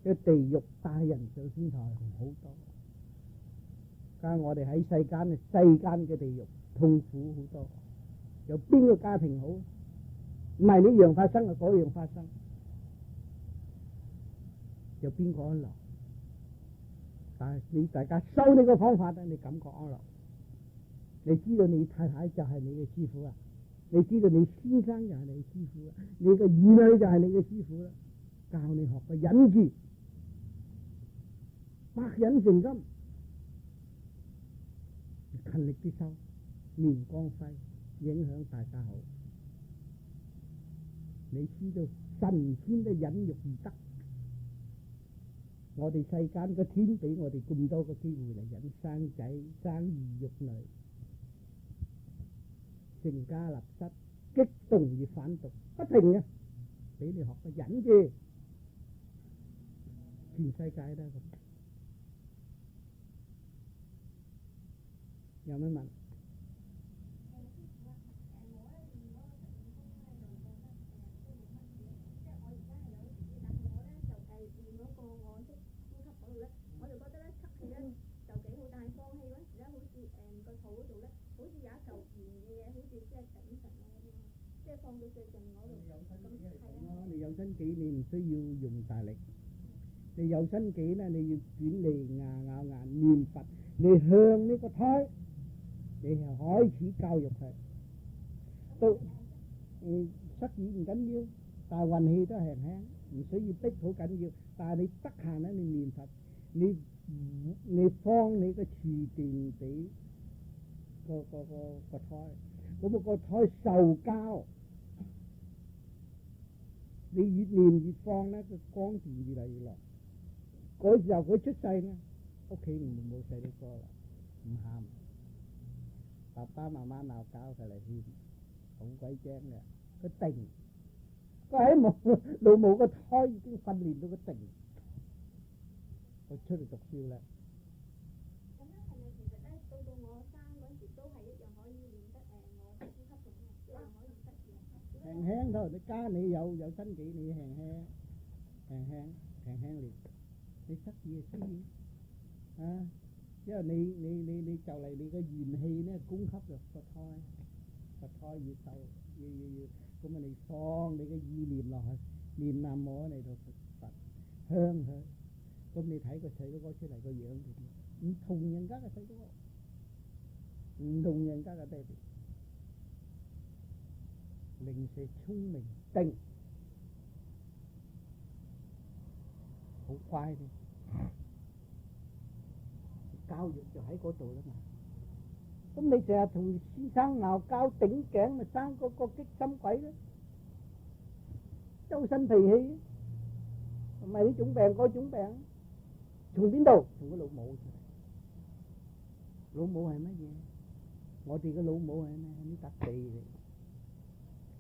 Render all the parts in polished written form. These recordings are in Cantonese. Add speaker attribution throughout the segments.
Speaker 1: 嘅地獄帶人上天台好多。但係我哋喺世間嘅地獄痛苦好多。有邊個家庭好？唔係呢樣發生啊，嗰樣發生，有邊個安樂？但係你大家修呢個方法咧，你感覺安樂。你知道你太太就係你嘅師傅啊，你知道你先生就係你嘅師傅啊，你嘅兒女就係你嘅師傅啦，教你學嘅忍住，百忍成金，勤力啲修，面光輝，影響大家好。你知道神仙都忍辱而得，我哋世間個天俾我哋咁多個機會嚟忍生仔、生兒育女、成家立室，激動而反動，不停嘅俾你學個忍住，全世界都係咁。有咩問？你有身紀，你唔需要用大力。你有身紀咧，你要捲脷牙咬牙念佛，你向呢個胎，你係開始教育佢。到失語唔緊要，但係運氣都輕輕，唔需要逼好緊要。但係你得閒咧，你念佛，你放你個持定俾個胎，咁個胎受教。你越念越放咧，個光線越嚟越落。嗰時候佢出世咧，屋企冇細路哥啦，唔喊，爸爸媽媽鬧交佢嚟勸，好鬼精嘅，佢定，佢喺老母個胎已經訓練到佢定，佢出嚟讀書啦。咁咧係咪其實咧到我生嗰時都係一樣可以練得我呼吸同一樣可以得嘅？輕輕thôi，你加你有身紀，你輕輕練。你失意就失意啊！因為你就嚟你個元氣咧供給咗個胎要受要咁啊！你放你嘅意念落去，念南無嚟到佛香佢，咁你睇個細佬哥出嚟個樣點？唔同人家嘅細佬哥，唔同人家嘅爹哋，零舍聰明定。好乖嘅，教育就喺嗰度啦嘛。咁你成日同先生鬧交頂頸，咪生嗰個激心鬼咧，周身脾氣，唔係呢種病嗰種病，從邊度？從個老母出嚟。老母係乜嘢？我哋嘅老母係咩？呢笪地嚟，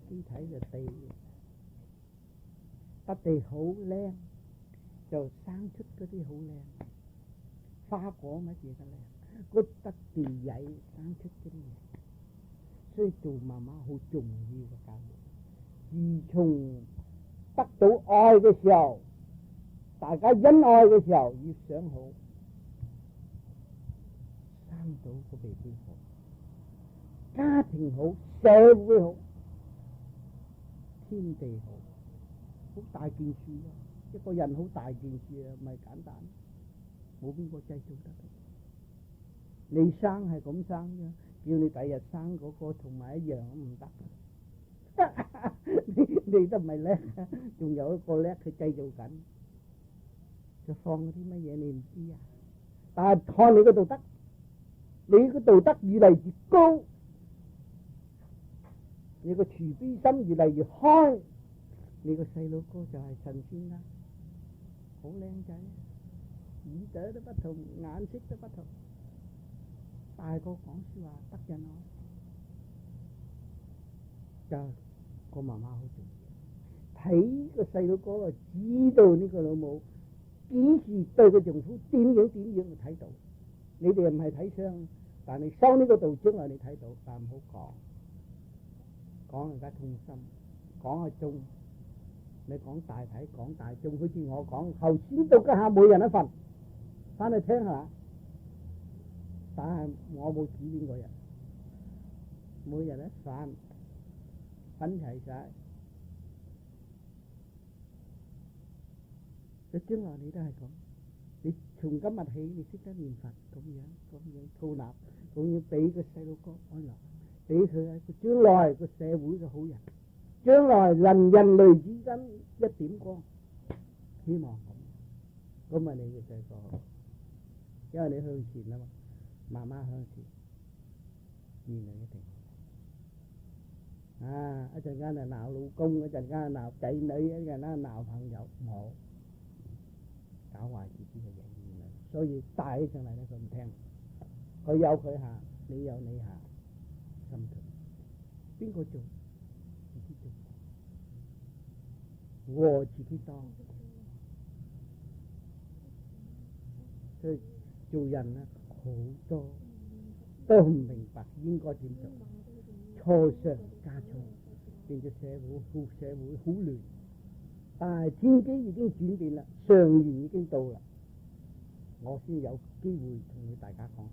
Speaker 1: 機體就地，笪地好靚。就生出嗰啲好靚花果乜嘢嘅靚，嗰得地曳生出嗰啲嘢，所以做媽媽好重要嘅教育。自從得到愛嘅時候，大家恩愛嘅時候要想好，生到個 BB 好，家庭好，社會好，天地好，好大件事啊！一個人好大件事啊，唔係簡單，冇邊個製造得到。你生係咁生啫，叫你第日生嗰個同埋一樣都唔得。你都唔係叻，仲有一個叻佢製造緊，就放嗰啲乜嘢你唔知啊。但係看你個道德，你個道德越嚟越高，你個慈悲心越嚟越開，你個細佬哥就係神仙啦。好靚仔，耳朵都不同，顏色都不同，大個講說話得人愛，就個媽媽好重要。睇個細佬哥就知道呢個老母幾時對個丈夫點樣就睇到。你哋唔係睇相，但係收呢個道將來你睇到，但唔好講人家痛心，講係中。你講大體講大眾，好似我講後先到家下每人一份，翻去聽下。但係我冇指邊個人，每人一份，分齊晒。你將來你都係咁，你從今日起你識得念佛咁樣套納，咁要俾個細路哥安樂，俾佢將來個社會嘅好人，將來人類之間一點光，希望咁咪你嘅細個，因為你向前啊嘛，慢慢向前，原來一定。一陣間係鬧老公，一陣間係鬧仔女，一陣間係鬧朋友，冇搞壞自己嘅人。所以帶起上嚟咧，佢唔聽，佢有佢行，你有你行，心痛。邊個做？自己做，我自己當。所以做人咧，好多都唔明白應該點做。錯上加錯，變咗社會好亂。但係天機已經轉變啦，上元已經到啦，我先有機會同你大家講。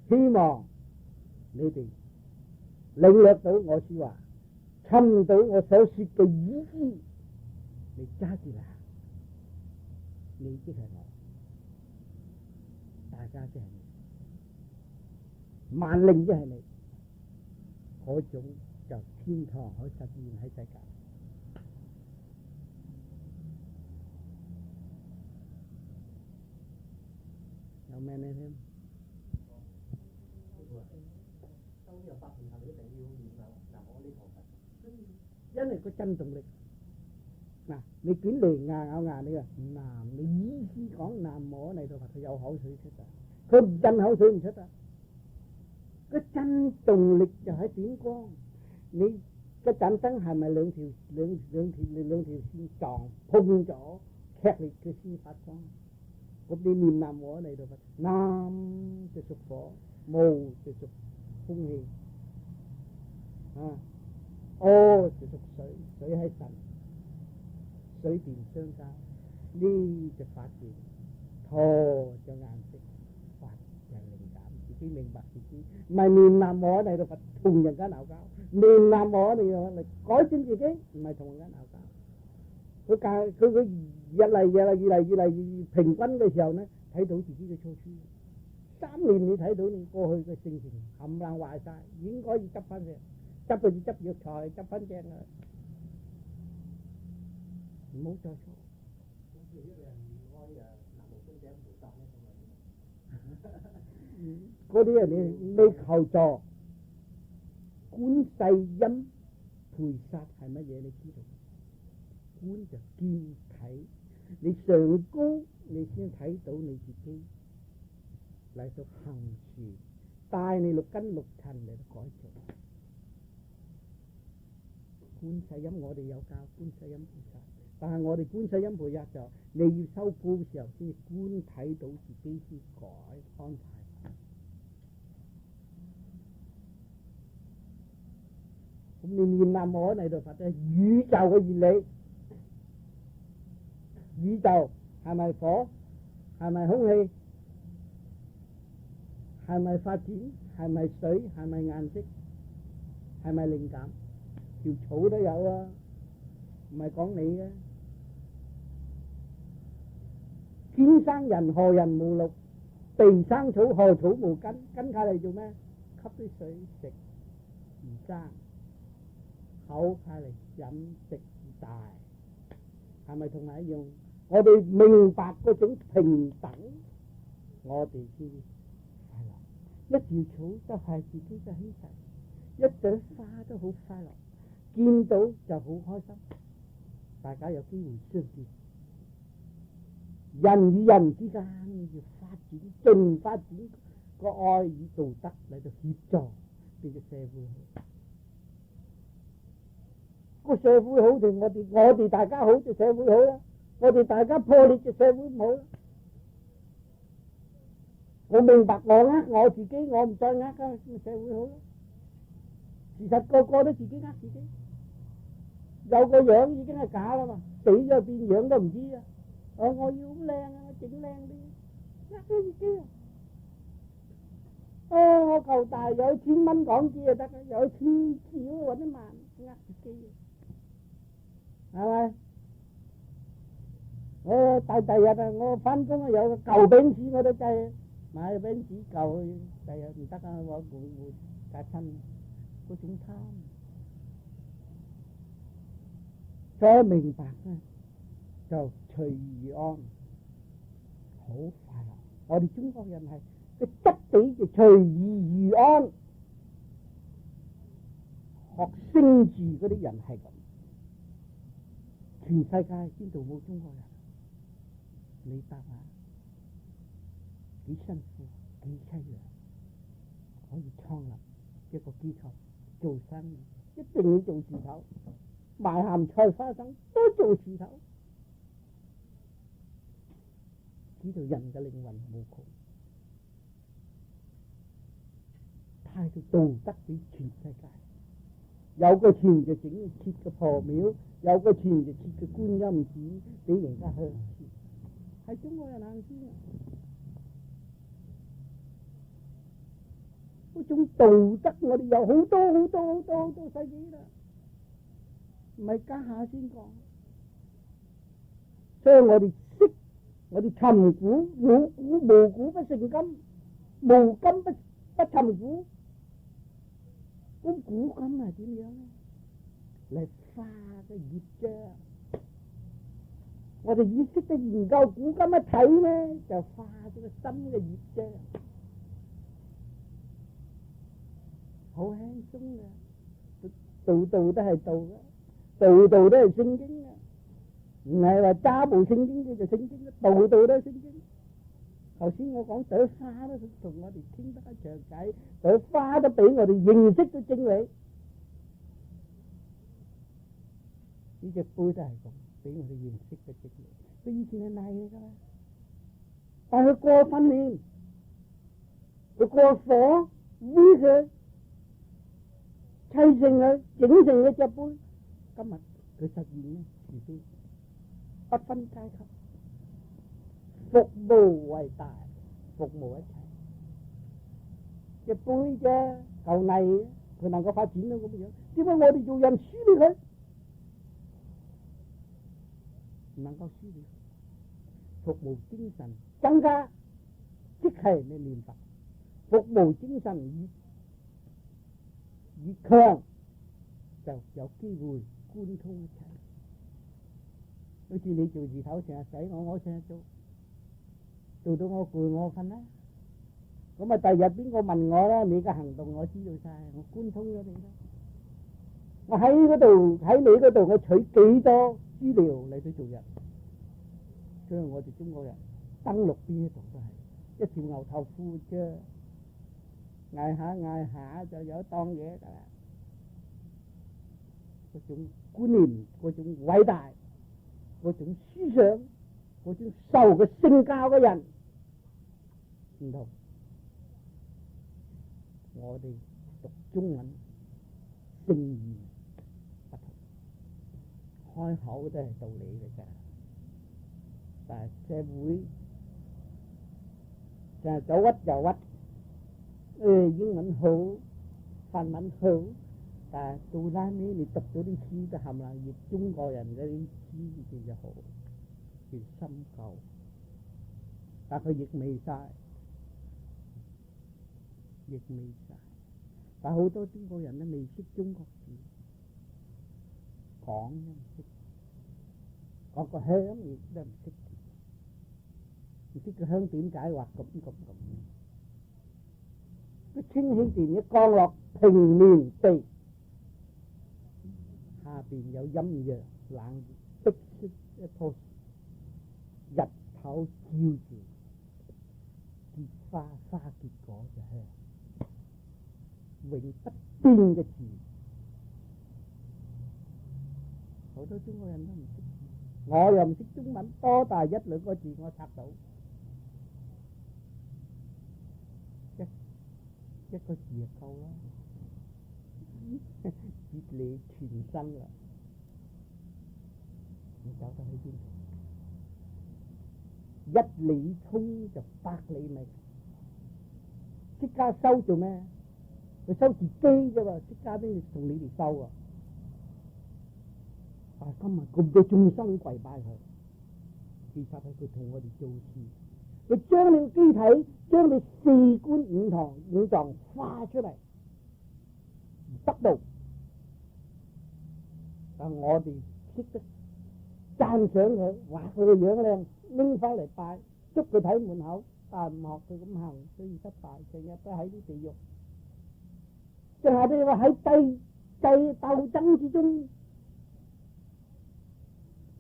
Speaker 1: 希望你哋領略到我說話，尋到我所說嘅意思，你揸住啦，你即係我，大家即係你，萬靈即係你，嗰種就天堂可以實現喺世界。有咩呢？添？因為個震動力，嗱，你捲嚟牙咬牙，你話南，你意思講南無嚟到話佢有口水出啊，佢唔震口水唔出啊。個震動力就係點光，你個盞燈係咪兩條線撞碰咗，劇烈嘅先發光？咁你念南無嚟到話，南就屬火，無就屬空氣，就屬水，水係神，水電相交，呢就發電，陀就顏色，發就靈感，自己明白自己，唔係念南無嚟到佛同人家鬧交，念南無嚟改進自己，唔係同人家鬧交。佢越嚟越平均嘅時候呢，睇到自己嘅錯處。3年你睇到你過去嘅性情冚唪唥壞晒，應該要執翻嘅。執到要執藥材，執翻正啊！唔好再錯。嗰啲人你求助，觀世音菩薩係乜嘢？你知道？觀就見睇，你上高你先睇到你自己嚟到行事，帶你六根六塵嚟到改造。觀世音我哋有教觀世音菩薩，但係我哋觀世音菩薩就你要修觀嘅時候先觀睇到自己先改安排。咁你念南無嚟到佛咧，宇宙嘅原理，宇宙係咪火？係咪空氣？係咪發展？係咪水？係咪顏色？係咪靈感？條草都有啊，唔係講你嘅。天生人何人無六？地生草何草無根？根下嚟做咩？吸啲水食而生，口下嚟飲食而大，係咪同埋一樣？我哋明白嗰種平等，我哋先快樂。一條草就係自己嘅兄弟，一朵花都好快樂。見到就好開心，大家有機會相見。人與人之間要發展，盡發展個愛與道德嚟到協助，變咗社會好。個社會好定我哋大家好就社會好啦。我哋大家破裂就社會唔好啦。我明白我我自己，我唔再呃啦，社會好啦。事實個個都自己呃自己。有個樣已經係假啦嘛，死咗變樣都唔知啊！我要咁靚啊，我整靚啲，呃自己啊！我求大有1000蚊港紙就得啦，有1000兆揾1萬，呃自己啊，係咪？我第日啊，我翻工啊有個舊餅紙我都制，買個餅紙舊，第日唔得啊，我會隔親嗰種貪。再明白咧，就隨遇安，好快樂。我哋中國人係個質地就隨遇而安，學星字嗰啲人係咁。全世界邊度冇中國人？你答下，幾辛苦，幾淒涼，可以創立一個機構做生意，一定要做事頭，賣鹹菜花生都做事頭，知道人嘅靈魂無窮，態度道德俾全世界。有個錢就整設個婆廟，有個錢就設個觀音寺俾人家去。係中國人行先啊！嗰種道德我哋有好多世紀啦，唔係家下先講。所以我哋識，我哋尋古，無古不成今，無今不尋古。咁古今係點樣咧？嚟化嘅業啫。我哋意識得研究古今一睇咧，就化咗個新嘅業啫，好輕鬆嘅，度度都係道嘅，度度都係聖經嘅，唔係話揸部聖經叫做聖經，度度都係聖經。頭先我講朵花都同我哋傾得一場偈，朵花都俾我哋認識到真理。呢隻杯都係咁。俾我哋認識嘅職業，佢以前係泥嚟噶啦，但係佢過訓練，佢過火煨佢，砌成佢，整成佢隻杯。今日佢實現咧，慈悲不分階級，服務為大，服務一切。隻杯啫，舊泥，佢能夠發展到咁樣，點解我哋做人輸俾佢？唔能夠輸掉，服務精神增加，即係你念佛。服務精神越強，就有機會貫通一切。好似你做事頭成日使我成日做到我攰我瞓啦。咁啊，第日邊個問我咧？你嘅行動我知道晒，我貫通咗你啦。我喺嗰度，喺你嗰度，我取幾多資料嚟去做人。所以我哋中國人登陸邊度都係一條牛頭褲啫，捱下就有當嘢噶啦。嗰種觀念，嗰種偉大，嗰種思想，嗰種受嘅聖教嘅人唔同。我哋讀中文聖言不同，開口都係道理嚟噶。但係社會就係左屈右屈，英文好，法文好，但係到拉尾你讀咗啲書就冚唪唥譯中國人嗰啲書就好，叫深究，但佢譯未晒，譯未晒。但好多中國人都未識中國字，講都唔識，講個香亦都唔識。唔知個香點解話咁。個清氣電一降落平面地，下邊有陰陽冷熱，逼出一棵日頭照住，結花結果就香，永不變嘅字。好多中國人都唔識字，我又唔識中文，多大1、2個字我插到。一個字就夠啦，接你全身啦。你走得去邊？一里衝就百里迷。釋迦修做咩？佢修自己啫嘛，釋迦邊同你哋修啊？但係今日咁多眾生跪拜佢，其實係佢同我哋做事。佢將你個機體，將你四官五臟化出嚟，得到。但我哋識得讚賞佢，話佢個樣靚，拎翻嚟拜，捉佢睇門口，但係唔學佢咁行，所以失敗，成日都喺啲地獄。就係你話喺鬥爭之中，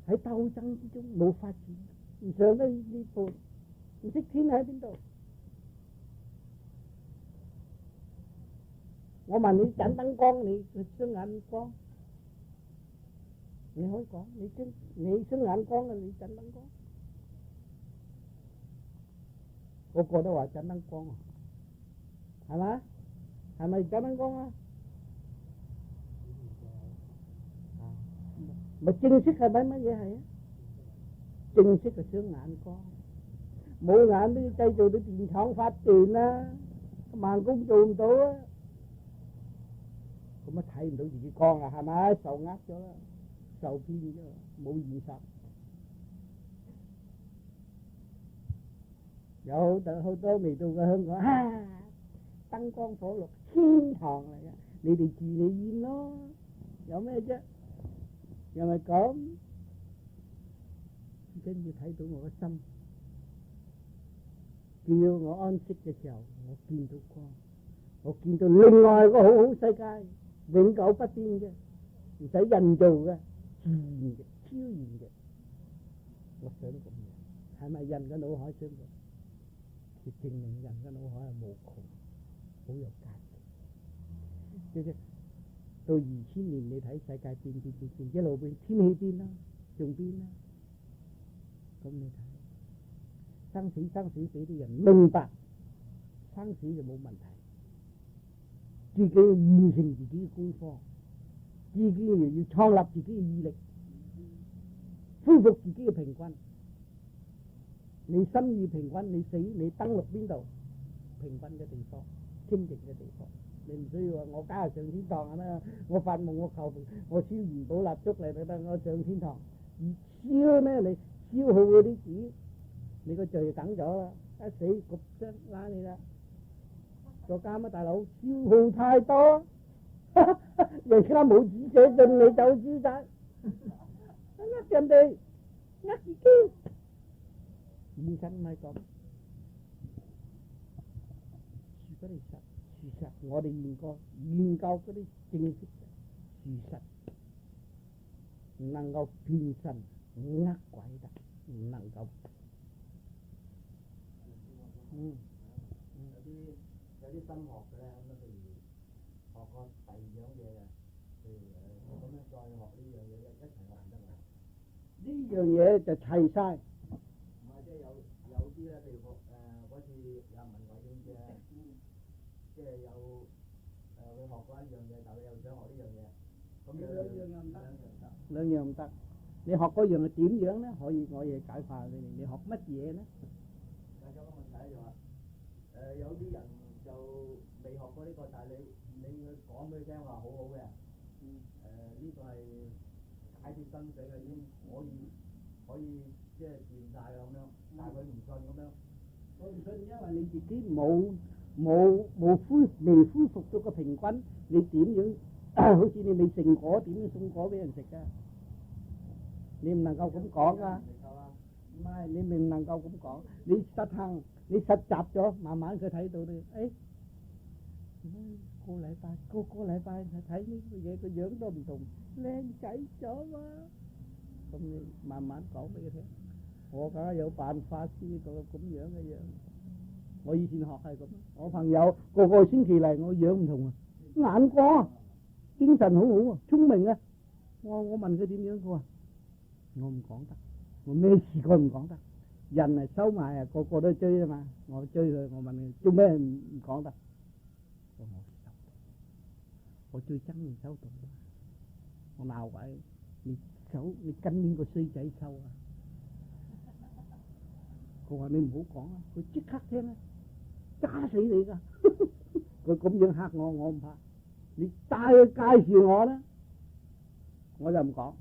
Speaker 1: 喺鬥爭之中冇發展，唔上得呢步，唔識天喺邊度？我問你盞燈光，你雙眼光，你可以講，你雙眼光啊，你盞燈光，個個都話盞燈光啊，係咪？係咪盞燈光啊？咪正式係咪乜嘢係啊？正式嘅雙眼光，冇眼都要製造啲電廠發電啦，慢工做唔到啊！咁啊睇唔到自己光啊，係咪？受呃咗啦，受騙咗，冇現實。有好多未到嘅香港，燈光火綠，天堂嚟嘅，你哋住你煙咯，有咩啫？又係咁，最緊要睇到我個心，叫我安息嘅時候，我見到光，我見到另外一個好好世界，永久不變嘅，唔使人造嘅，自然嘅，超然嘅。我想咁樣，係咪人嘅腦海想嘅？就證明人嘅腦海係無窮，好有價值。即到2000年，你睇世界變，一路變，天氣變啦，仲變啦。咁你睇生死俾啲人明白，生死就冇問題。自己要完成自己嘅功課，自己又要創立自己嘅毅力，恢復自己嘅平均。你心意平均，你死你登陸邊度？平均嘅地方，清淨嘅地方。你唔需要話我家下上天堂啦，我發夢我求我燒元寶蠟燭嚟得我上天堂。燒咩？你消耗嗰啲紙，你個罪就等咗啦，一死焗聲拉你啦，坐監啊大佬！消耗太多，人家冇紙寫信你就燒晒，呃人哋呃自己，現實唔係咁，說俾你實。事實我哋研究嗰啲正式嘅事實，唔能夠騙神呃鬼的，唔能夠。
Speaker 2: 有啲心學嘅咧，咁譬如學過第二樣嘢嘅，譬如咁樣再學呢樣嘢一齊學唔得㗎？
Speaker 1: 呢樣嘢就齊晒。
Speaker 2: 唔係即係有啲咧，譬如嗰次有文華永嘅。即係有佢學過一樣嘢，但係佢又想學呢樣嘢，咁
Speaker 1: 兩樣唔得。你學嗰樣係點樣咧？可以我嘢解化俾你。你學乜嘢咧？
Speaker 2: 但係有個問題就話，有啲人就未學過呢個，但係你講俾佢聽話好好嘅，呢個係解決生死嘅，已經可以即係掂晒啦咁樣，但係佢唔信咁樣。
Speaker 1: 我唔信，因為你自己未恢復到個平均，你點樣？好似你未成果，點樣送果俾人食噶？你唔能夠咁講啊！唔係你唔能夠咁講，你實行，你實習咗，慢慢佢睇到你，個禮拜睇呢個嘢，個樣都唔同，靚仔咗嘛？咁你慢慢講俾佢聽，我梗係有辦法先到咁樣嘅樣。我以前學係咁，我朋友個星期嚟，我樣唔同啊，眼光、精神好好啊，聰明啊。我問佢點樣，佢話我唔講得，我咩事佢唔講得。人係收埋啊，個個都追啊嘛。我追佢，我問佢做咩唔講得？我最憎唔收到，我鬧鬼，你手，你跟邊個衰仔收啊？佢話你唔好講啊，佢即刻聽啊，揸死你噶！佢咁樣嚇我，我唔怕。你帶佢介紹我啦，我就唔講。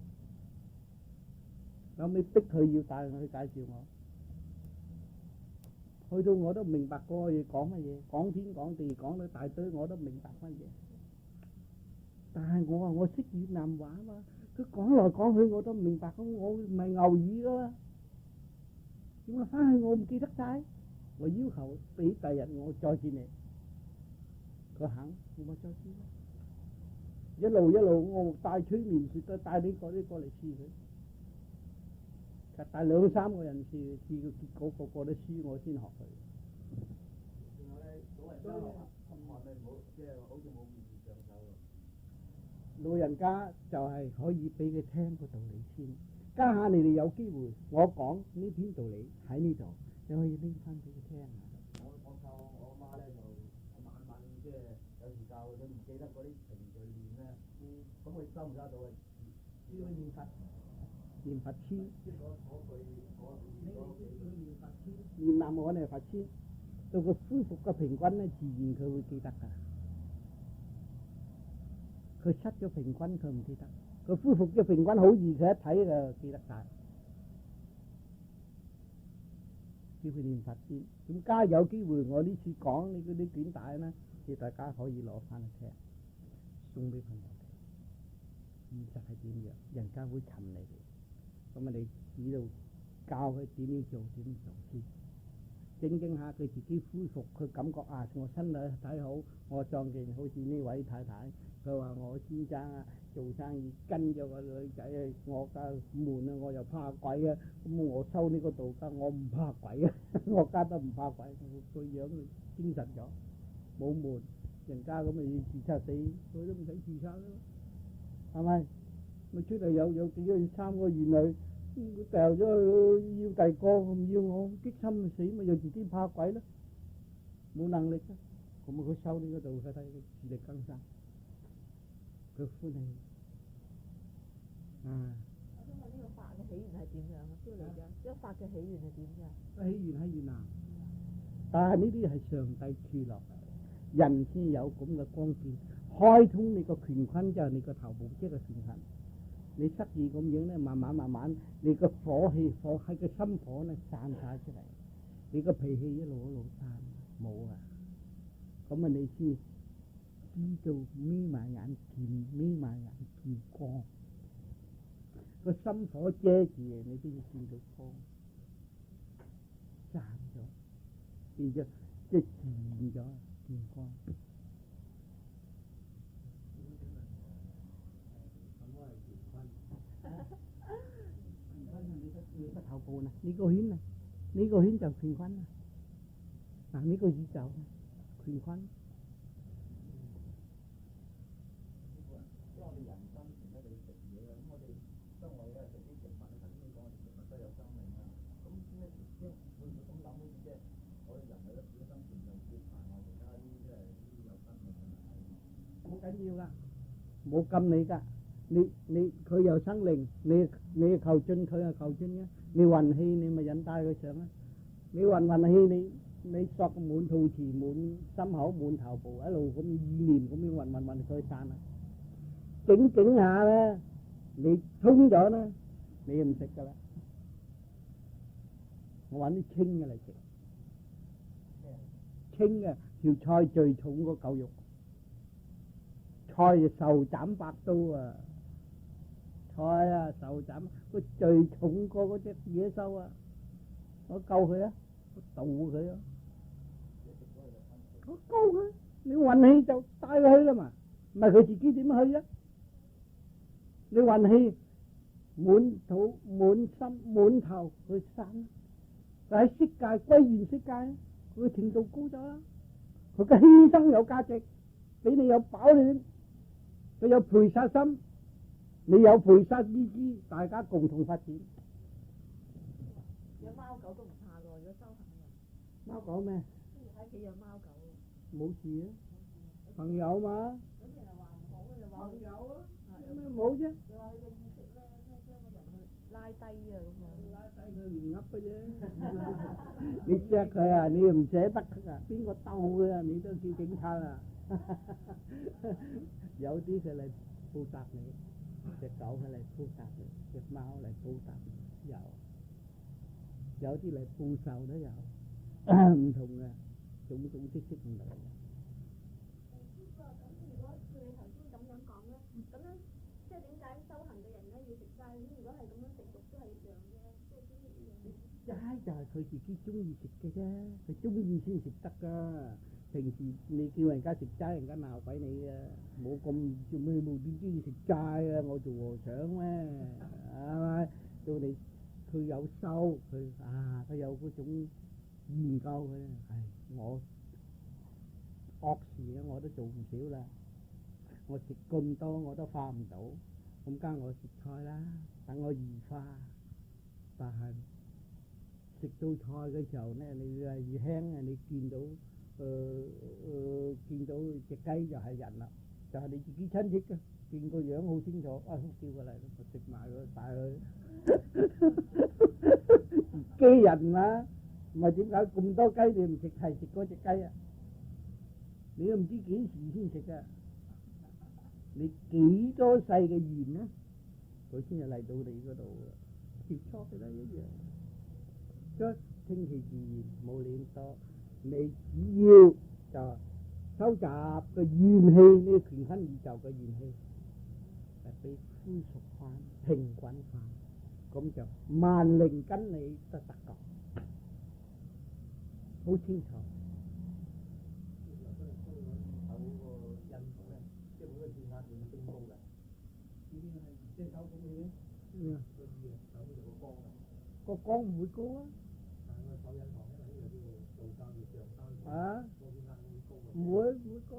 Speaker 1: 後尾逼佢要帶我去介紹我，去到我都唔明白嗰個嘢講乜嘢，講天講地講到大堆，我都唔明白乜嘢。但係我話我識越南話嘛，佢講來講去我都唔明白，我唔係牛耳噶嘛。點解翻去我唔記得晒？我要求俾第日我再見你，佢肯，我再見。一路我帶催眠術都帶呢個嚟試佢，就帶2、3個人試個結果，個個都輸，我先學佢。
Speaker 2: 仲有咧，老人家學咪唔好，即係好似冇面上手咯。
Speaker 1: 老人家就係可以俾佢聽個道理先，家下你哋有機會，我講呢篇道理喺呢度，你可以拎翻俾佢聽。
Speaker 2: 我靠我媽咧就晚即係有時教佢唔記得嗰啲程序念咧，咁佢收唔收到啊？呢個念佛
Speaker 1: 簽，
Speaker 2: 即係嗰句
Speaker 1: 念南無阿彌佛簽，到佢恢復個平均咧，自然佢會記得噶。佢失咗平均，佢唔記得；佢恢復咗平均好易，佢一睇就記得晒。叫佢念佛先。咁家有機會，我呢次講你嗰啲卷帶咧，你大家可以攞翻去聽，送俾朋友聽。現實係點樣？人家會尋你哋，咁啊你指導教佢點樣做先。整下佢自己恢復，佢感覺啊，我身體好，我撞見好似呢位太太，佢話我先生啊做生意跟咗個女仔啊，我家悶啊，我又怕鬼啊，咁我收呢個道家，我唔怕鬼啊，我家都唔怕鬼，個樣精神咗，冇悶，人家咁咪要自殺死，佢都唔使自殺咯，係咪？咪出嚟有幾個3個兒女。掉咗去要第二個，唔要我激心死咪又自己怕鬼咯，冇能力啊！咁佢收呢個道，佢睇佢自力更生，佢歡喜。
Speaker 3: 我想問呢個法嘅起源係點樣啊？即係嚟講，呢個法嘅起源係點㗎？
Speaker 1: 起源喺越南，但係呢啲係上帝賜落嚟，人先有咁嘅光見，開通你個乾坤就係你個頭部，即係個乾坤。你失意咁樣咧，慢慢，你個火氣喺個心火咧散晒出嚟，你個脾氣一路散，冇啊！咁啊，你先知道眯埋眼見光，個心火遮住你都要見到光，散咗，變咗即係自然咗見光。你個頭部呢？呢個圈啊，呢個圈就乾坤啦。嗱，呢個宇宙乾坤。
Speaker 2: 即係我哋人生前咧，你食嘢啊，咁我哋當我哋食啲食物，頭先你講食物都有生命啊。咁咧，即係會唔會咁諗好似即係我哋人類咧，本身存在接埋我其他啲即係啲有生命嘅物體。
Speaker 1: 好緊要噶，冇禁你噶。你佢有生靈，你求進，佢係求進嘅。你運氣，你咪引帶佢上啦。你運氣，你索滿肚臍、滿心口、滿頭部，一路咁意念咁樣運佢散啦。整下咧，你通咗咧，你唔食噶啦。我揾啲清嘅嚟食，清嘅條菜最重個嚿肉，菜就壽斬8刀啊！菜啊，手斬佢最重過嗰隻野獸啊！我救佢啊，我渡佢啊，我救佢，你運氣就帶佢去啦嘛，唔係佢自己點去啊？你運氣滿肚滿心滿頭去散，就喺色界歸元色界，佢嘅程度高咗啦，佢嘅犧牲有價值，俾你有飽暖，佢有賠殺心。你有賠殺意志，大家共同發展。
Speaker 3: 養貓狗都唔怕噶，如果修行嘅人。
Speaker 1: 貓狗咩？
Speaker 3: 喺屋企養貓狗。
Speaker 1: 冇事啊，朋友嘛。
Speaker 3: 咁人話唔好，就話朋友啊。
Speaker 1: 咩冇啫？
Speaker 3: 就話佢嘅意識咧，將個低啊咁樣。
Speaker 1: 拉低佢唔噏嘅啫，你錫佢啊，你唔捨得啊，邊個鬥佢啊，你都叫警察啊。有啲佢嚟報答你，隻狗佢嚟報答你，隻貓嚟報答你，有啲嚟報仇都有，唔同嘅，種種色色唔同嘅。
Speaker 4: 咁如果照你頭先咁樣講咧，咁樣即係點解修行嘅人咧要食齋？咁如果係咁樣食肉都係一樣啫，即係啲一樣。
Speaker 1: 齋就係佢自己中意食嘅啫，佢中意先食得噶。平時你叫人家食齋，人家鬧鬼你啊！冇咁做咩無端端要食齋啊！我做和尚咩？係咪？到你佢有修，佢有嗰種研究嘅。我惡事啊，我都做唔少啦。我食咁多我都化唔到，咁加我食菜啦，等我異化。但係食到菜嘅時候咧，你係越輕啊！你見到見到隻雞就係人啦，就係你自己親戚嘅，見個樣好清楚，叫過嚟，我食埋佢，帶佢機人嘛，唔係點解咁多雞你唔食，係食嗰隻雞啊？你都唔知幾時先食啊？你幾多世嘅緣呢？佢先係嚟到你嗰度嘅，接觸嘅都一樣，所以聽其自然，冇理咁多。你只要就收集個怨氣，呢個全身宇宙嘅怨氣，就俾恢復翻、平滾翻，咁就萬靈跟你都得㗎，好清楚。個光唔會高啊！啊！唔會高，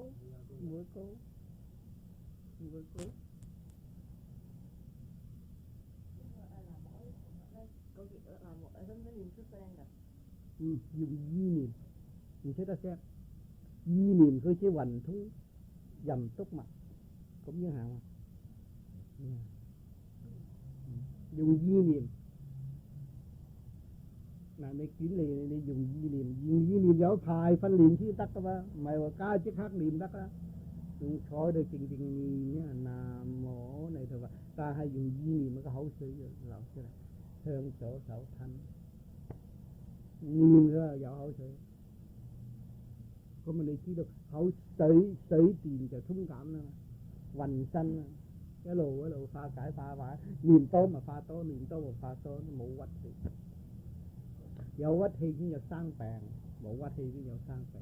Speaker 1: 唔會高。用意念，唔識得聲。意念佢先運通任督脈，咁樣係嘛？用意念。嗱，你捲你用意念有排訓練先得噶嘛，唔係話家即刻念得啦。用坐喺度靜靜念啊，南無你就話，但係用意念個口水就流出嚟，向左手吞，念咗有口水，咁啊你知道口水電就通感啦，渾身啊，一路化解，念多咪化多，念多咪化多，冇屈氣。有屈氣先有生病，冇屈氣先有生病。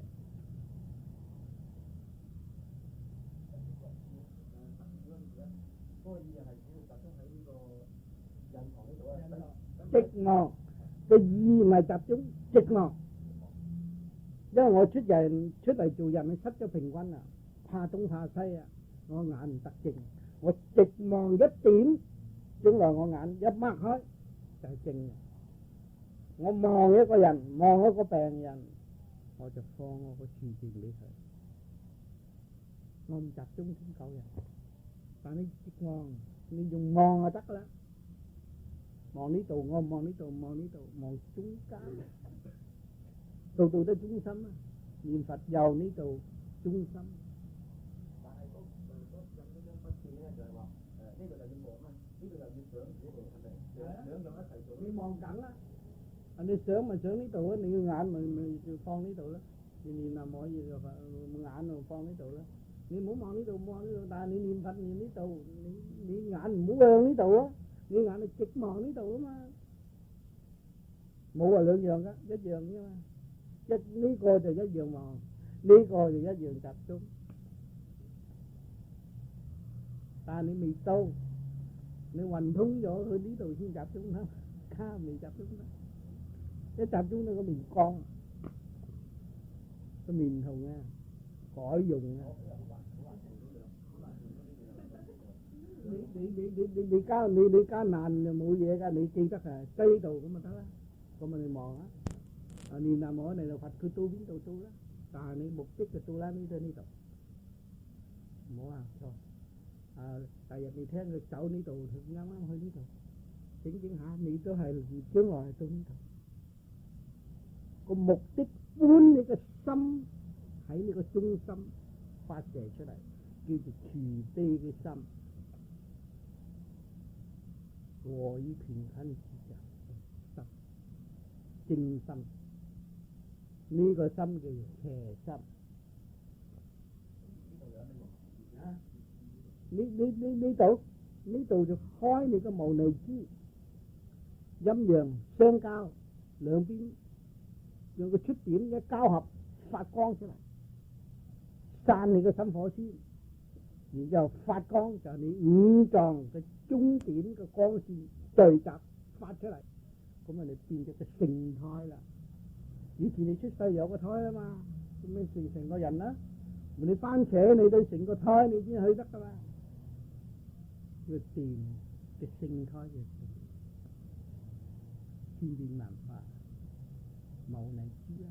Speaker 1: 寂望個意唔係集中，寂望。因為我出嚟做人，失咗平均啊，怕東怕西啊，我眼唔得靜，我寂望一點，將來我眼一擘開就係靜。我望一個人，望一個病人，我就放我個視線俾佢。我唔集中先救人，但你寂望，你用望就得噶啦。望呢度，我望呢度，望呢度，望中間，度度都中心啊！念佛由呢度中心。
Speaker 2: 但係嗰張筆記咧就係話，呢個就要望啊，呢個又要想呢度係咪？兩樣一齊做。
Speaker 1: 你望緊啦，你想咪想呢度啊？你個眼咪放呢度啦。你念啊可以就眼就放呢度啦。你唔好望呢度，望呢度，但係你念佛念呢度，你眼唔好向呢度啊！你眼係直望呢度啊嘛，冇話兩樣噶，一樣啫嘛。呢個就一樣望，呢個就一樣集中。但係你未到，你運通咗去呢度先集中啦，家未集中啦。一集中到個面光，個面唔同啊，改用啊。你艱難就冇嘢噶，你記得啊，低度咁就得啦，咁咪你望啊，念南無你就佛，佢到邊度到啦，但係你目的就到啦呢度，唔好行錯。第日你聽佢走呢度，佢啱啱去呢度，整下你都係將來係到呢度。個目的搬你個心喺你個中心發射出嚟，叫做慈悲嘅心。和於權親之上，心正心，呢個心叫做邪心。呢度就開你個無泥珠，陰陽相交，兩邊用個出點一交合，發光出嚟，散你個心火先，然之後發光就係你五臟嘅終點嘅光線聚集發出嚟，咁啊你變咗個成胎啦。以前你出世有個胎啊嘛，咁你成個人啦，你番茄你都成個胎你先去得噶嘛。個電嘅性胎嘅千變萬化，無泥珠啦。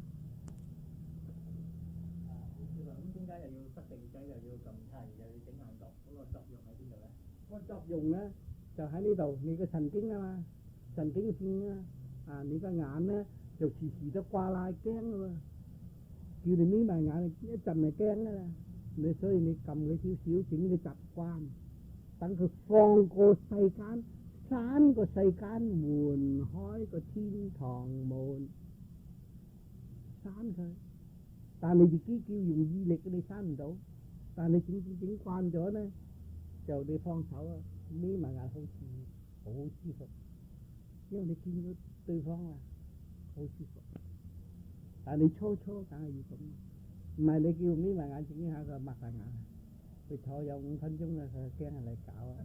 Speaker 2: 咁點解又要塞定仔，又要撳掣，又要整硬度？嗰個作用喺邊度咧？
Speaker 1: 個作用咧就喺呢度，你個神經啊嘛，神經線啊，你個眼咧就時時都掛賴驚噶喎，叫你眯埋眼一陣咪驚噶啦。你所以你撳佢少少，整佢習慣。等佢放過世間，閂個世間門，開個天堂門，閂佢。但你自己叫用意力，你閂唔到。但你整慣咗咧，就你放手啊，眯埋眼好似好舒服，因為你見到對方啊，好舒服。但你初梗係要咁，唔係你叫眯埋眼整下佢擘大眼。佢坐有5分鐘啦，佢驚係你搞啊！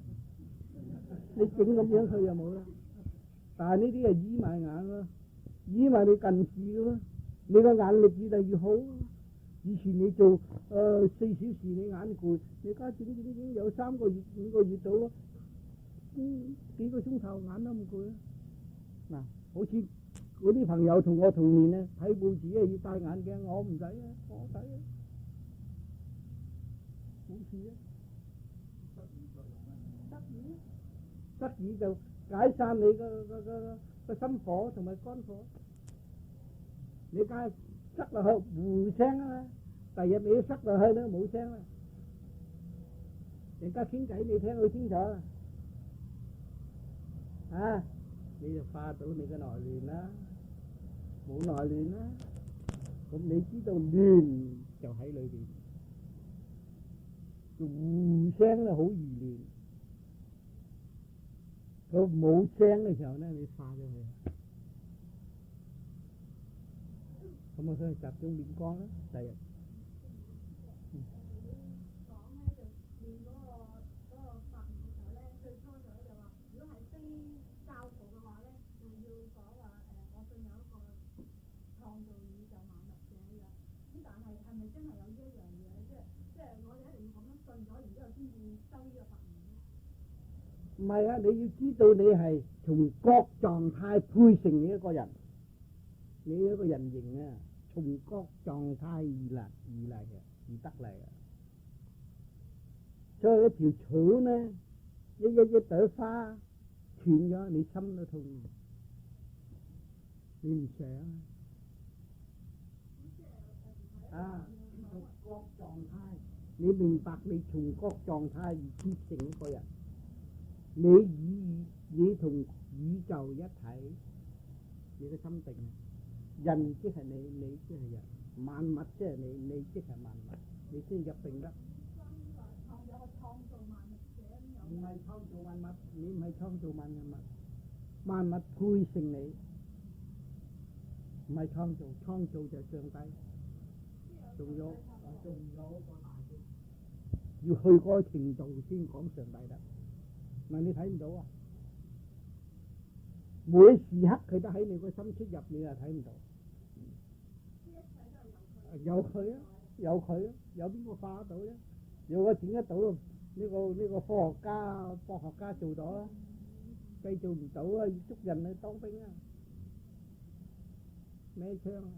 Speaker 1: 你整咁樣佢又冇啦。但係呢啲係醫埋眼咯，醫埋你近視咯。你個眼力越嚟越好。以前你做4小時你眼攰，你而家整有3個月5個月到咯，幾個鐘頭眼都唔攰啊！嗱，好似嗰啲朋友同我同年啊，睇報紙啊要戴眼鏡，我唔使啊，我使啊。冇事啊，得意就解散你個心火同埋肝火。你梗係塞落去無聲啊嘛，第日你塞落去都冇聲啦。人家傾偈你聽好清楚啊，你就化到你嘅內亂啦，冇內亂啦。咁你知道亂就喺裏邊。互聲咧好易亂，佢冇聲嘅時候咧，你化咗佢，咁啊，所以集中練光啦，第日。
Speaker 4: 講咧就練嗰個法門嘅時候咧，最初就話，如果係非教徒嘅話咧，就要講話我信有一個創造宇宙萬物嘅一樣。咁但係係咪真係有呢一樣嘢咧？即係我哋一定要咁樣信咗，然之後先至修呢個法門咧？
Speaker 1: 唔係啊，你要知道你係從各狀態配成你一個人，你一個人形啊，從各狀態而嚟嘅，而得嚟嘅。所以一條草呢，一朵花斷咗，你心都痛，你唔想啊？從各狀態，你明白你從各狀態而結成一個人，你同宇宙一體，你嘅心定，人即係你即係人，萬物即係你即係萬物，你先入定得。唔係創造萬物，你唔係創造萬物，萬物配成你，唔係創造，創造就係上帝，仲有個大嘅，要去嗰個程度先講上帝得，唔係你睇唔到啊！每時刻佢都喺你個心出入，你又睇唔到。有佢啊，有佢啊，有邊個化得到咧？如果整得到呢個科學家、博學家做到啦，計做唔到啊！要捉人去當兵啊，孭槍啊！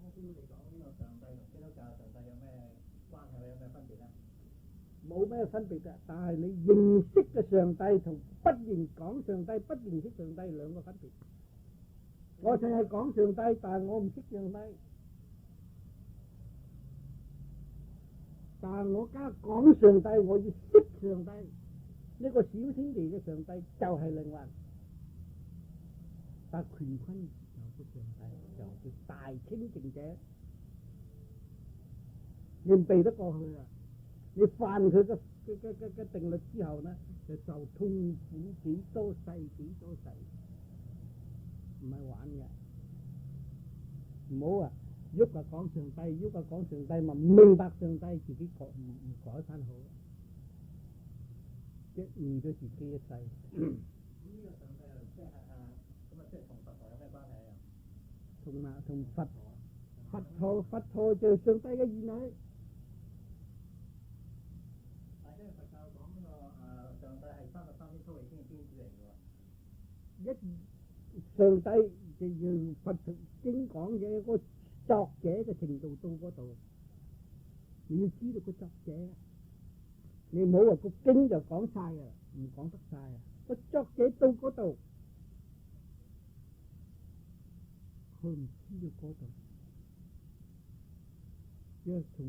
Speaker 2: 我先嚟講呢個上帝同基督教上帝有咩關係？有咩分別咧？
Speaker 1: 冇咩分別嘅。但係你認識嘅上帝同不認講上帝、不認識上帝兩個分別。我淨係講上帝，但係我唔識上帝。但係我加講上帝，我要識上帝。呢個小天地嘅上帝就係靈魂，但權坤就係上帝，就係大清淨者。你唔避得過去啊！你犯佢嘅定律之後呢，就受痛苦幾多世，唔係玩嘅。唔好啊！喐就講上帝，喐就講上帝，咪唔明白上帝，自己唔改翻好，即係誤咗自己一世。
Speaker 2: 呢個上帝又即係咁啊，即係同佛陀有咩關係啊？
Speaker 1: 同佛陀就係上帝嘅兒女。
Speaker 2: 但係因為佛教講呢個上帝係33天粗氣先係天主嚟嘅喎。
Speaker 1: 上帝就用佛經講嘅個作者嘅程度到嗰度，你要知道個作者，你唔好話個經就講晒啊，唔講得晒啊。個作者到嗰度，佢唔知道嗰度，因為同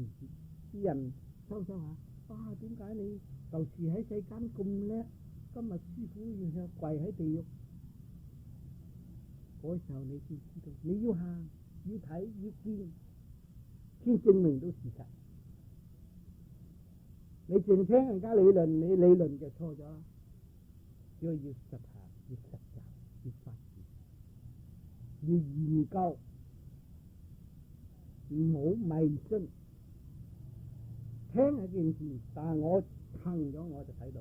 Speaker 1: 啲人收下，點解你舊時喺世間咁叻，今日師傅要向跪喺地獄？嗰時候你先知道，你要行，要睇，要見，先證明到事實。你淨聽人家理論，你理論就錯咗。要實行，要實習，要發展，要研究，唔好迷信。聽係件事，但係我行咗我就睇到，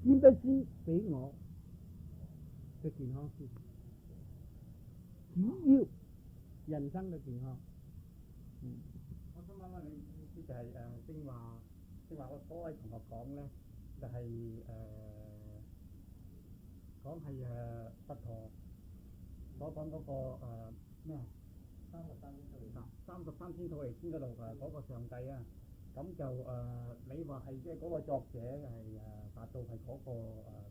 Speaker 1: 先不先俾我嘅健康先，主要人生嘅健康。
Speaker 2: 我想問你意思就係正話我嗰位同學講咧，就係講係佛陀所講嗰個咩啊33天土地天嗰度嗰個上帝啊，咁就你話係即係嗰個作者係達到係嗰個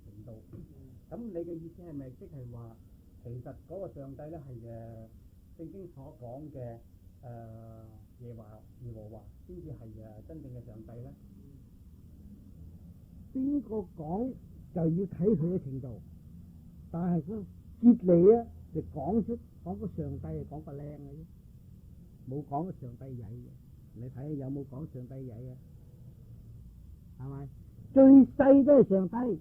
Speaker 2: 程度，咁你嘅意思係咪即係話其實嗰個上帝咧係聖經所講嘅耶和華先至係真正嘅上帝咧？
Speaker 1: 邊個講就要睇佢嘅程度，但係個哲理啊就講個上帝係講個靚嘅啫，冇講個上帝曳嘅。你睇下有冇講上帝曳啊？係咪？最細都係上帝，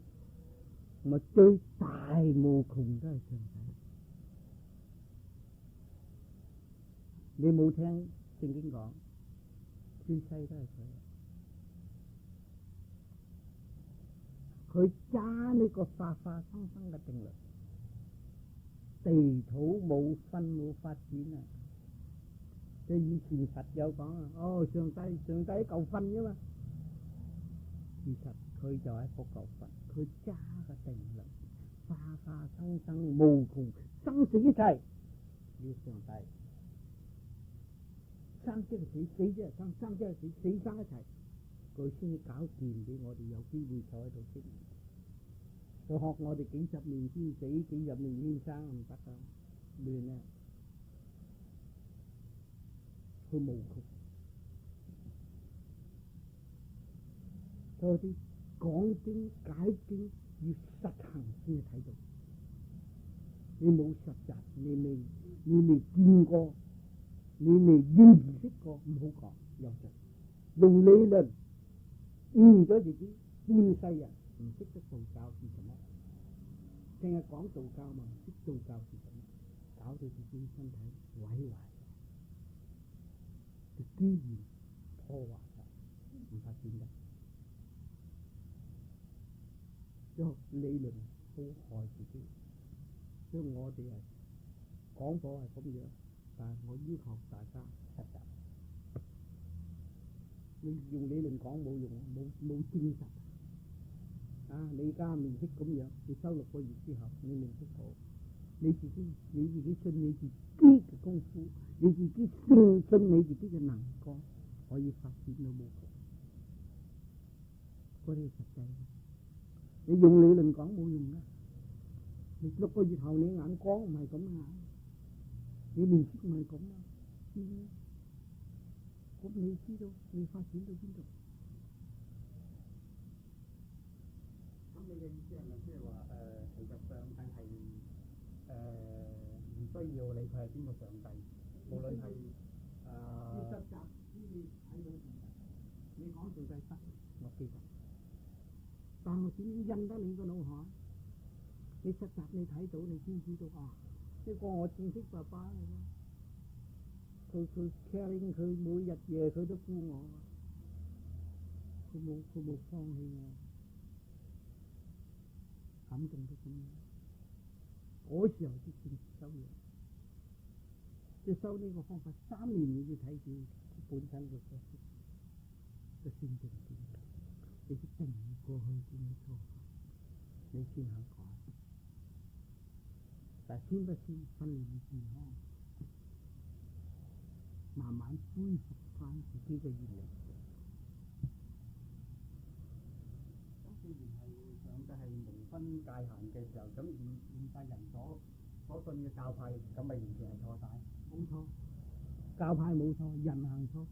Speaker 1: 咪最大無窮都係上帝。你冇聽聖經講，最細都係佢。佢揸呢個化生生嘅定律，地土冇分冇發展啊！即係以前佛有講啊，上帝一嚿糞啫嘛。其實佢就係嗰嚿糞，佢揸嘅定律，化生生無窮，生死一切要上帝。生即係死，死即係生，生即係死，死生一齊，佢先至搞掂俾我哋有機會坐喺度識。佢學我哋幾十年先死，幾十年先生唔得噶，亂啊！佢無窮，所以啲講經解經要實行先睇到。你冇實習，你未見過。你未認識過，唔好講，用理論誤咗自己半世人，唔識得道教是什麼，淨係講道教嘛，唔識道教是什麼，搞到自己身體毀壞，就機緣破壞晒，唔發展得。用理論好害自己，所以我哋係講課係咁樣。但係我要求大家實習，你用理論講冇用，冇證實啊！你而家面識咁樣，你收6個月之後，你面識好，你自己信你自己嘅功夫，你自己信你自己嘅能幹，可以發展到冇窮。嗰啲實際。你用理論講冇用啦。你6個月後你眼光唔係咁啊，你面色唔係咁啊，變啦。咁你知道你發展到邊度？
Speaker 5: 咁你嘅意思係咪即係話其實上帝係唔需要理佢係邊個上帝，無論係
Speaker 1: 你實習你睇到上帝，你講上帝得，我記得。但我點印得你個腦海？你實習你睇到，你先知道啊！呢個我正式爸爸嚟咯。佢 caring 佢每日夜佢都顧我，佢冇放棄我，感動到咁樣。嗰時候先正式收嘢，即係收呢個方法3年你要睇住佢本身嘅角色嘅性質點，你就定過去點錯，你先肯改。但先不先訓練健康，慢慢恢復翻自己嘅閱歷。
Speaker 5: 咁既然係上帝係無分界限嘅時候，咁現世人所信嘅教派，咁咪完全係錯晒？
Speaker 1: 冇錯，教派冇錯，人行錯，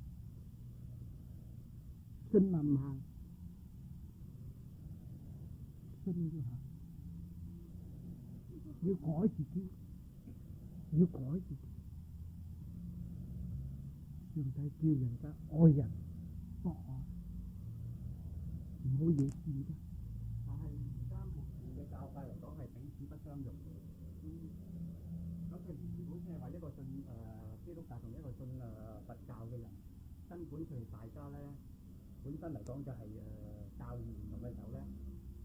Speaker 1: 信唔行，信要行，要改自己，要改自己。上帝叫人家愛人博愛，唔好惹事㗎。
Speaker 5: 但係而家目前嘅教派嚟講係彼此不相容嘅。咁譬如如果即係話一個信基督教同一個信佛教嘅人，根本佢哋大家咧本身嚟講就係教義唔同嘅時候咧，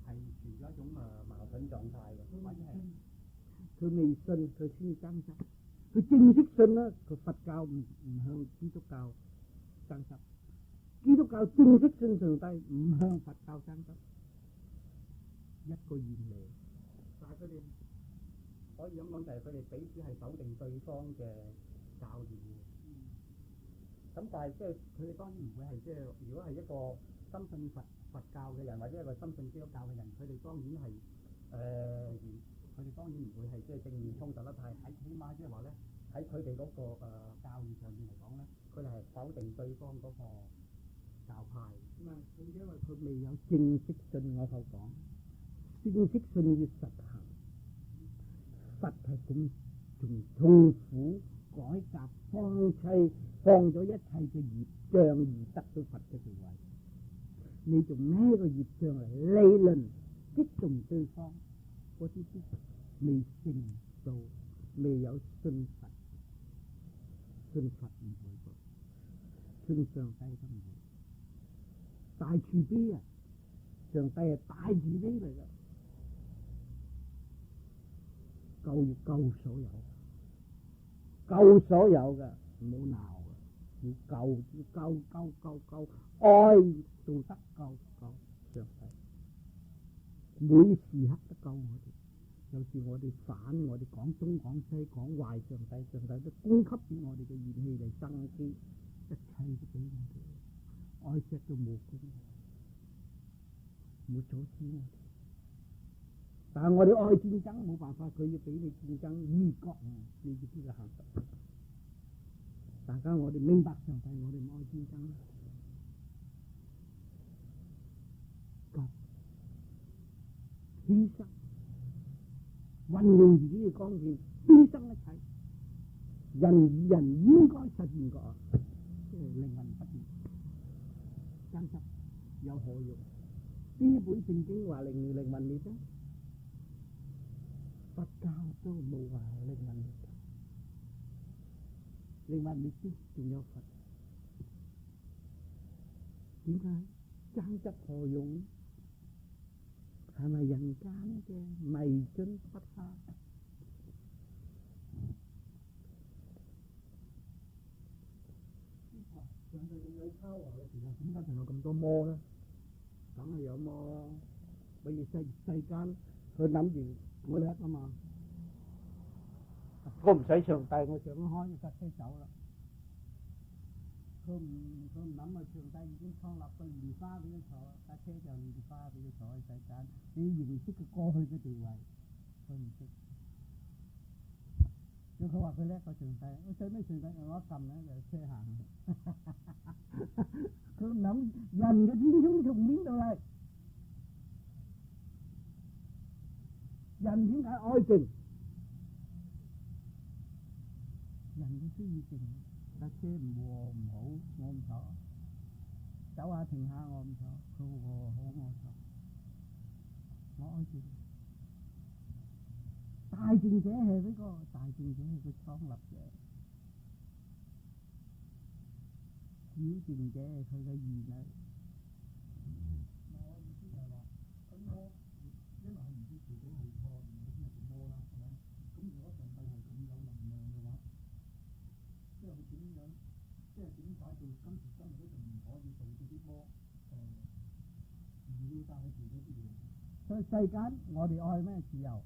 Speaker 5: 係存在一種矛盾狀態嘅，或者係
Speaker 1: 佢未信，佢先爭執。佢正式信啦，佢佛教唔向基督教爭執；基督教正式信上帝，唔向佛教爭執。一個原理，
Speaker 5: 但係佢哋可以咁講，就係佢哋彼此係否定對方嘅教義嘅。咁但係即係佢哋當然唔會係即係，如果係一個深信佛教嘅人，或者一個深信基督教嘅人，佢哋當然係佢哋當然唔會係即係正面衝突啦。但係喺起碼即係話咧，喺佢哋嗰個教義上面嚟講咧，佢哋係否定對方嗰個教派。
Speaker 1: 唔係，因為佢未有正式信，我就講正式信要實行。佛係咁從痛苦改革放咗一切嘅業障而得到佛嘅地位。你仲孭個業障嚟理論激動對方，嗰啲未成道，未有信佛，信佛唔會嘅，信上帝都唔會。大慈悲啊，上帝係大慈悲嚟嘅，救所有，救所有嘅，唔好鬧嘅，要救，愛道德救上帝，每時刻都救我哋。有時我哋反，我哋講東講西講壞上帝，上帝都供給俾我哋嘅元氣嚟生機，一切都俾我哋，愛錫到無邊，冇阻止我哋。但係我哋愛戰爭冇辦法，佢要俾你戰爭滅國，你要知道行實。大家我哋明白上帝，我哋唔愛戰爭啦。犧牲，運用自己嘅光線，犧牲一切。人與人應該實現個即係靈魂不滅，爭執有何用？邊本聖經話靈魂滅啫？佛教都冇話靈魂滅，靈魂滅先仲有佛。點解爭執何用？係咪人間嘅迷津不下？上帝咁有 power 嘅時候，點解仲有咁多魔咧？梗係有魔啦！譬如世間，佢諗住我叻啊嘛，我唔使上帝，我想開就架車走啦。唔諗啊！上帝已經創立個蓮花俾佢坐，架車就蓮花俾佢坐喺世間。你認識佢過去嘅地位，佢唔識。如果佢話佢叻過上帝，我使咩上帝我一撳咧就車行。佢諗人嘅天空從邊度嚟？人點解愛靜？人都需要靜。架車唔和唔好，我唔坐。走下停下我唔坐，佢和好我坐。我愛靜。大靜者係呢個，大靜者係佢創立者。小靜者係佢嘅兒女。
Speaker 5: 我意思就係話，佢魔，因為係唔知自己係錯，唔係先係做魔啦，係咪？咁如果上帝係咁有能量嘅話，即係佢點樣？即係點解到今時今日都仲唔可以做到啲魔？唔要曬佢自己啲嘢。
Speaker 1: 所以世間我哋愛咩自由？